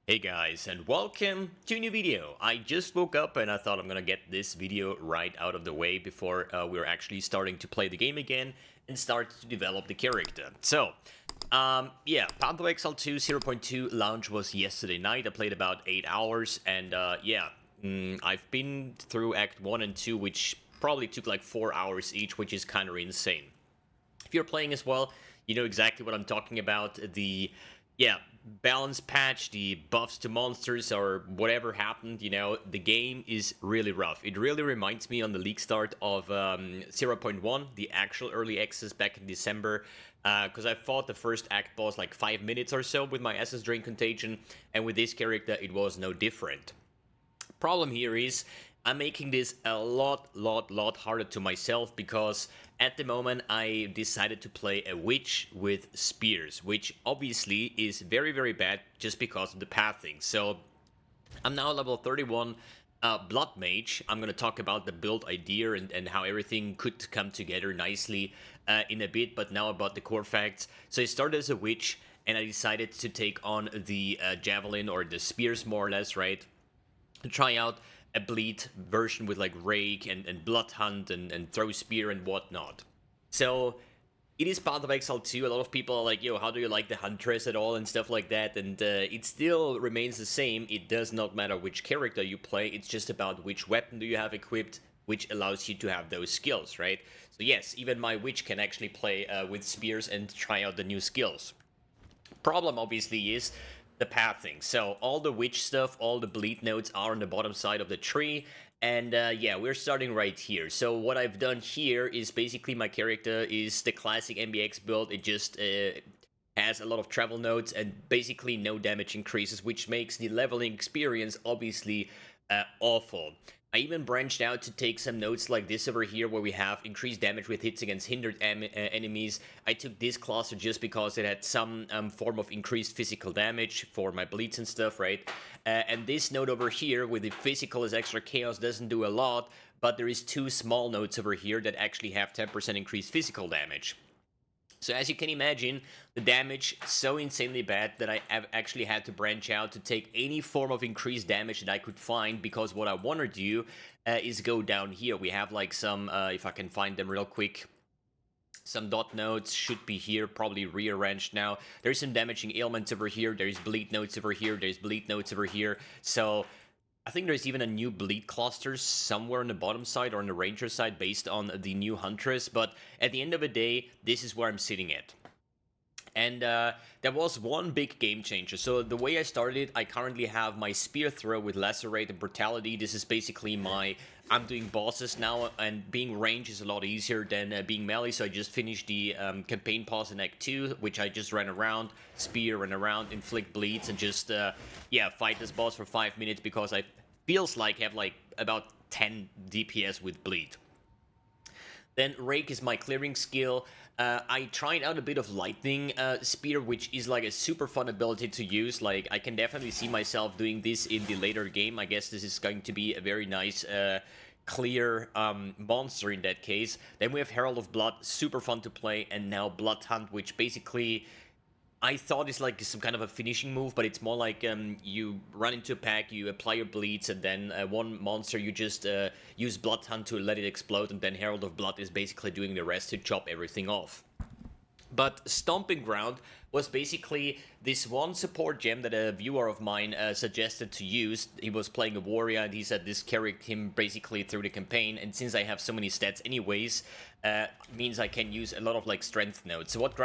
Hey guys, and welcome to a new video. I just woke up and I thought I'm gonna get this video right out of the way before we're actually starting to play the game again and start to develop the character. So, yeah, Path of Exile 2 0.2 launch was yesterday night. I played about 8 hours, and I've been through Act 1 and 2, which probably took like 4 hours each, which is kind of insane. If you're playing as well, you know exactly what I'm talking about. Yeah, balance patch, the buffs to monsters, or whatever happened, the game is really rough. It really reminds me on the league start of 0.1, the actual early access back in December, because I fought the first act boss like 5 minutes or so with my SS Drain Contagion, and with this character it was no different. Problem here is I'm making this a lot harder to myself because at the moment I decided to play a witch with spears, which obviously is very bad just because of the pathing. So I'm now level 31 Blood Mage. I'm going to talk about the build idea and how everything could come together nicely in a bit, but now about the core facts. So I started as a witch and I decided to take on the javelin or the spears more or less, right? To try out a bleed version with like rake and blood hunt and throw spear and whatnot. So it is Path of Exile 2. A lot of people are like, yo, how do you like the Huntress at all and stuff like that? And it still remains the same. It does not matter which character you play. It's just about which weapon do you have equipped, which allows you to have those skills, right? So yes, even my witch can actually play with spears and try out the new skills. Problem obviously is the pathing. So all the witch stuff, all the bleed nodes are on the bottom side of the tree. And yeah, we're starting right here. So what I've done here is basically my character is the classic mbX build. It just has a lot of travel nodes and basically no damage increases, which makes the leveling experience obviously awful. I even branched out to take some notes like this over here where we have increased damage with hits against hindered enemies. I took this cluster just because it had some form of increased physical damage for my bleeds and stuff, right? And this node over here with the physical is extra chaos doesn't do a lot, but there is two small nodes over here that actually have 10% increased physical damage. So as you can imagine, the damage so insanely bad that I have actually had to branch out to take any form of increased damage that I could find, because what I want to do is go down here. We have like some, if I can find them real quick, some dot nodes should be here, probably rearranged now. There's some damaging ailments over here, there's bleed nodes over here, there's bleed nodes over here. So I think there's even a new bleed cluster somewhere on the bottom side or on the ranger side based on the new huntress, but at the end of the day, this is where I'm sitting at. And there was one big game changer. So the way I started, I currently have my spear throw with lacerate and brutality. This is basically I'm doing bosses now, and being range is a lot easier than being melee. So I just finished the campaign pause in Act 2, which I just ran around, spear, ran around, inflict bleeds, and just, yeah, fight this boss for 5 minutes because I feels like I have like about 10 DPS with bleed. Then Rake is my clearing skill. I tried out a bit of Lightning Spear, which is like a super fun ability to use. Like, I can definitely see myself doing this in the later game. I guess this is going to be a very nice clear monster in that case. Then we have Herald of Blood, super fun to play, and now Blood Hunt, which basically I thought is like some kind of a finishing move, but it's more like you run into a pack, you apply your bleeds, and then one monster you just use Blood Hunt to let it explode, and then Herald of Blood is basically doing the rest to chop everything off. But Stomping Ground was basically this one support gem that a viewer of mine suggested to use. He was playing a warrior and he said this carried him basically through the campaign, and since I have so many stats anyways, means I can use a lot of like strength nodes. So what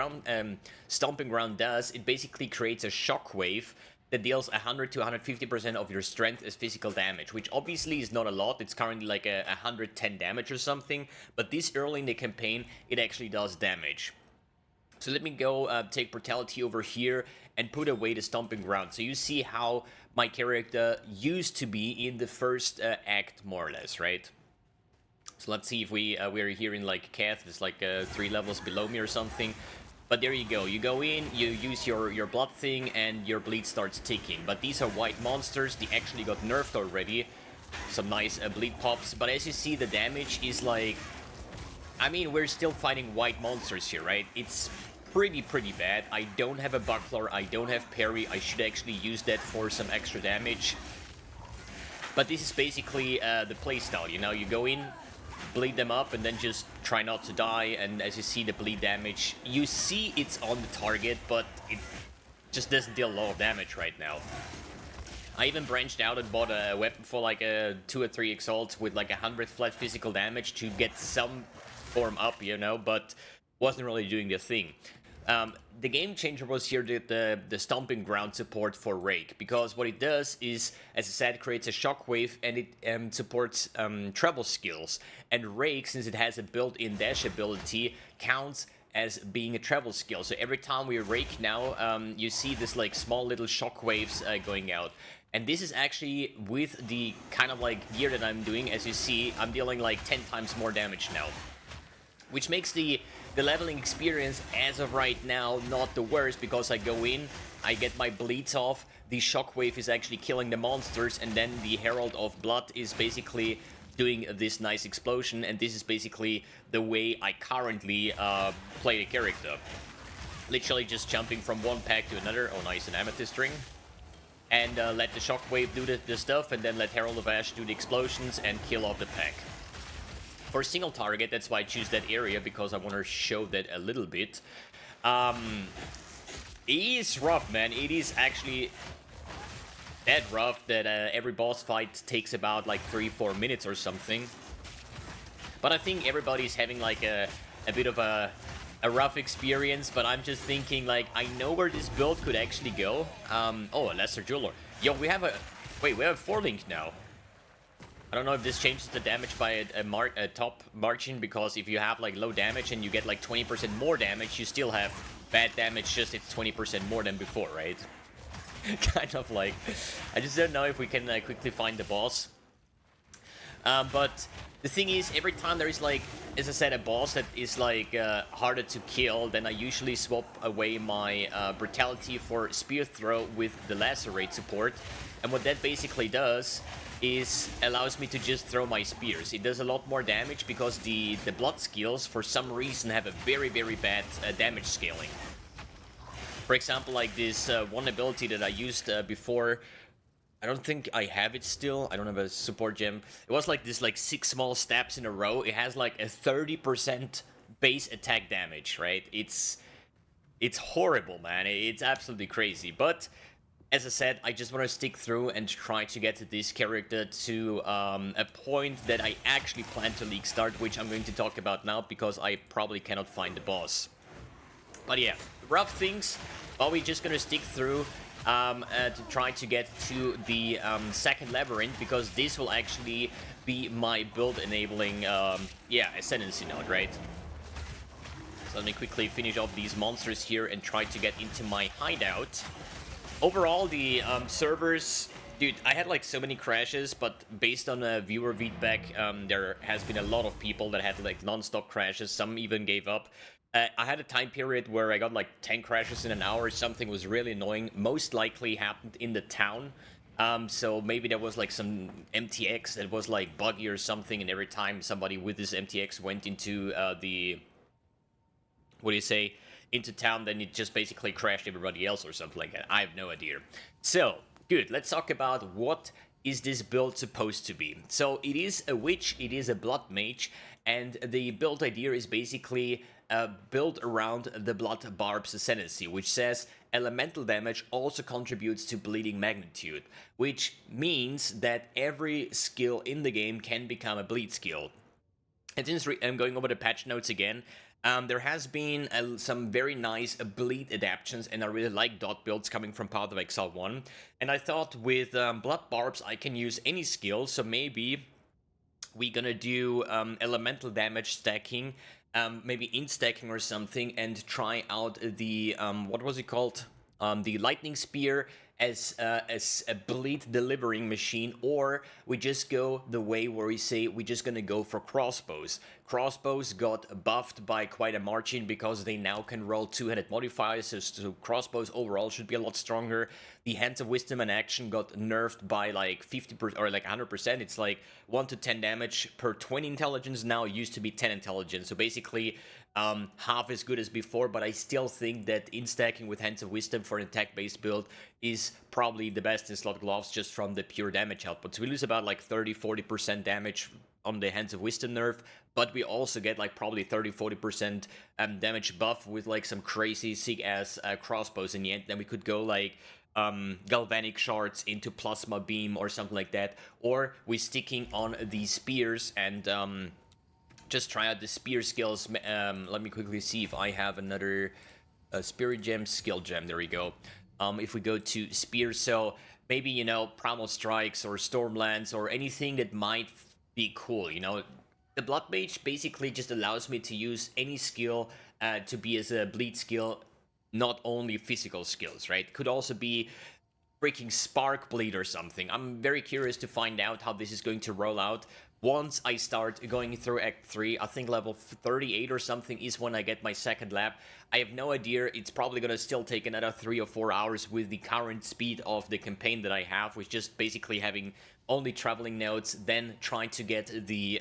Stomping Ground does, it basically creates a shockwave that deals 100 to 150% of your strength as physical damage, which obviously is not a lot. It's currently like 110 damage or something, but this early in the campaign, it actually does damage. So let me go take Brutality over here and put away the Stomping Ground. So you see how my character used to be in the first act, more or less, right? So let's see if we're here in like Kath. It's like 3 levels below me or something. But there you go. You go in, you use your blood thing, and your bleed starts ticking. But these are white monsters. They actually got nerfed already. Some nice bleed pops. But as you see, the damage is like... I mean, we're still fighting white monsters here, right? It's pretty bad. I don't have a buckler, I don't have parry. I should actually use that for some extra damage. But this is basically the playstyle, you know, you go in, bleed them up, and then just try not to die, and as you see the bleed damage, you see it's on the target, but it just doesn't deal a lot of damage right now. I even branched out and bought a weapon for like a 2 or 3 exalts with like 100 flat physical damage to get some form up, you know, but wasn't really doing the thing. The game changer was here the Stomping Ground support for Rake, because what it does is, as I said, creates a shockwave, and it supports treble skills. And Rake, since it has a built-in dash ability, counts as being a treble skill. So every time we Rake now, you see this like small little shockwaves going out. And this is actually with the kind of like gear that I'm doing. As you see, I'm dealing like 10 times more damage now, which makes the leveling experience as of right now not the worst, because I go in, I get my bleeds off, the shockwave is actually killing the monsters, and then the Herald of Blood is basically doing this nice explosion, and this is basically the way I currently play the character. Literally just jumping from one pack to another. Oh nice, an amethyst ring. And let the shockwave do the stuff, and then let Herald of Ash do the explosions and kill off the pack. For a single target, that's why I choose that area, because I want to show that a little bit. It is rough, man. It is actually that rough that every boss fight takes about like 3-4 minutes or something. But I think everybody's having like a bit of a rough experience, but I'm just thinking like, I know where this build could actually go. Oh, a Lesser Jeweler. Yo, we have a 4-link now. I don't know if this changes the damage by a top margin, because if you have like low damage and you get like 20% more damage, you still have bad damage, just it's 20% more than before, right? Kind of like, I just don't know if we can quickly find the boss. But the thing is, every time there is like, as I said, a boss that is like harder to kill, then I usually swap away my Brutality for Spear Throw with the Lacerate support. And what that basically does is allows me to just throw my spears. It does a lot more damage because the blood skills for some reason have a very bad damage scaling. For example, like this one ability that I used before, I don't think I have it still. I don't have a support gem. It was like this 6 small stabs in a row. It has like a 30% base attack damage, right? It's horrible, man. It's absolutely crazy. But as I said, I just want to stick through and try to get this character to a point that I actually plan to league start, which I'm going to talk about now, because I probably cannot find the boss. But yeah, rough things, but we're just going to stick through to try to get to the second labyrinth, because this will actually be my build enabling, ascendancy node, right? So let me quickly finish off these monsters here and try to get into my hideout. Overall, the servers, dude, I had like so many crashes, but based on viewer feedback, there has been a lot of people that had like non-stop crashes. Some even gave up. I had a time period where I got like 10 crashes in an hour. Something was really annoying. Most likely happened in the town. So maybe there was like some MTX that was like buggy or something, and every time somebody with this MTX went into into town, then it just basically crashed everybody else or something like that. I have no idea. So, good. Let's talk about what is this build supposed to be. So, it is a witch, it is a blood mage, and the build idea is basically built around the blood barb's ascendancy, which says elemental damage also contributes to bleeding magnitude, which means that every skill in the game can become a bleed skill. And since I'm going over the patch notes again, there has been some very nice bleed adaptations, and I really like dot builds coming from Path of Exile 1. And I thought with Blood Barbs I can use any skill, so maybe we're gonna do elemental damage stacking, maybe int stacking or something, and try out the, what was it called? The Lightning Spear as a bleed delivering machine, or we just go the way where we say we're just gonna go for crossbows. Crossbows got buffed by quite a margin because they now can roll two-handed modifiers, so crossbows overall should be a lot stronger. The Hands of Wisdom and Action got nerfed by like 50% or like 100%. It's like 1 to 10 damage per 20 intelligence now. It used to be 10 intelligence, so basically half as good as before, but I still think that in-stacking with Hands of Wisdom for an attack-based build is probably the best in slot gloves just from the pure damage output. So we lose about like 30-40% damage on the Hands of Wisdom nerf, but we also get like probably 30-40% damage buff with like some crazy sick-ass crossbows in the end. Then we could go like galvanic shards into plasma beam or something like that, or we're sticking on the spears and just try out the spear skills. Let me quickly see if I have another spirit gem, skill gem. There we go. If we go to spears, so maybe, you know, primal strikes or stormlands or anything that might be cool, you know. The blood mage basically just allows me to use any skill to be as a bleed skill, not only physical skills, right? Could also be freaking spark bleed or something. I'm very curious to find out how this is going to roll out. Once I start going through Act 3, I think level 38 or something is when I get my second lab. I have no idea. It's probably going to still take another 3 or 4 hours with the current speed of the campaign that I have, which just basically having only traveling nodes, then trying to get the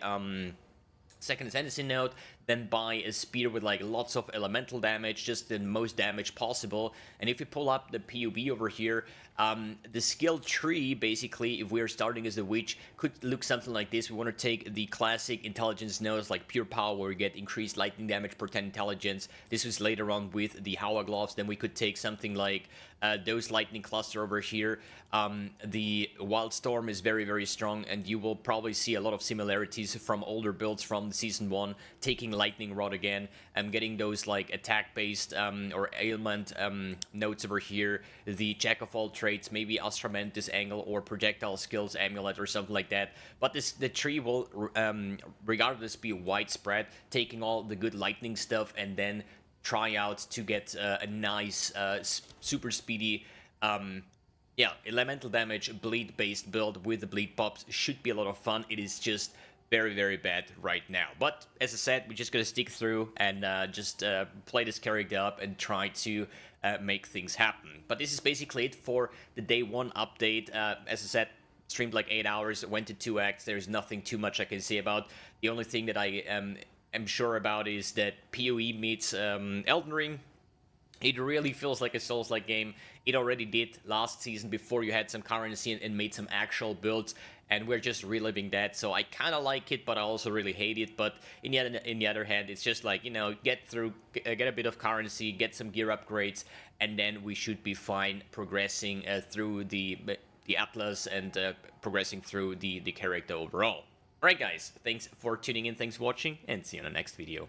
second ascendancy node, then buy a spear with like lots of elemental damage, just the most damage possible. And if you pull up the PoE over here, the skill tree, basically, if we're starting as a witch, could look something like this. We want to take the classic intelligence nodes like pure power, where we get increased lightning damage per 10 intelligence. This was later on with the Howa gloves. Then we could take something like those lightning cluster over here. The Wildstorm is very, very strong, and you will probably see a lot of similarities from older builds from Season 1, taking Lightning Rod again, and getting those like attack-based or ailment notes over here, the Jack of all trades, maybe Astramentus Angle or Projectile Skills Amulet or something like that. But the tree will regardless be widespread, taking all the good lightning stuff and then try out to get a nice super speedy yeah, elemental damage bleed based build with the bleed pops. Should be a lot of fun. It is just very, very bad right now. But as I said, we're just gonna stick through and just play this character up and try to make things happen. But this is basically it for the day 1 update. As I said, streamed like 8 hours, went to 2 acts. There's nothing too much I can say about. The only thing that I am sure about is that PoE meets Elden Ring. It really feels like a Souls-like game. It already did last season before you had some currency and made some actual builds, and we're just reliving that. So I kind of like it, but I also really hate it. But in the other hand, it's just like, you know, get a bit of currency, get some gear upgrades, and then we should be fine progressing through the Atlas and progressing through the character overall. Alright guys, thanks for tuning in, thanks for watching, and see you in the next video.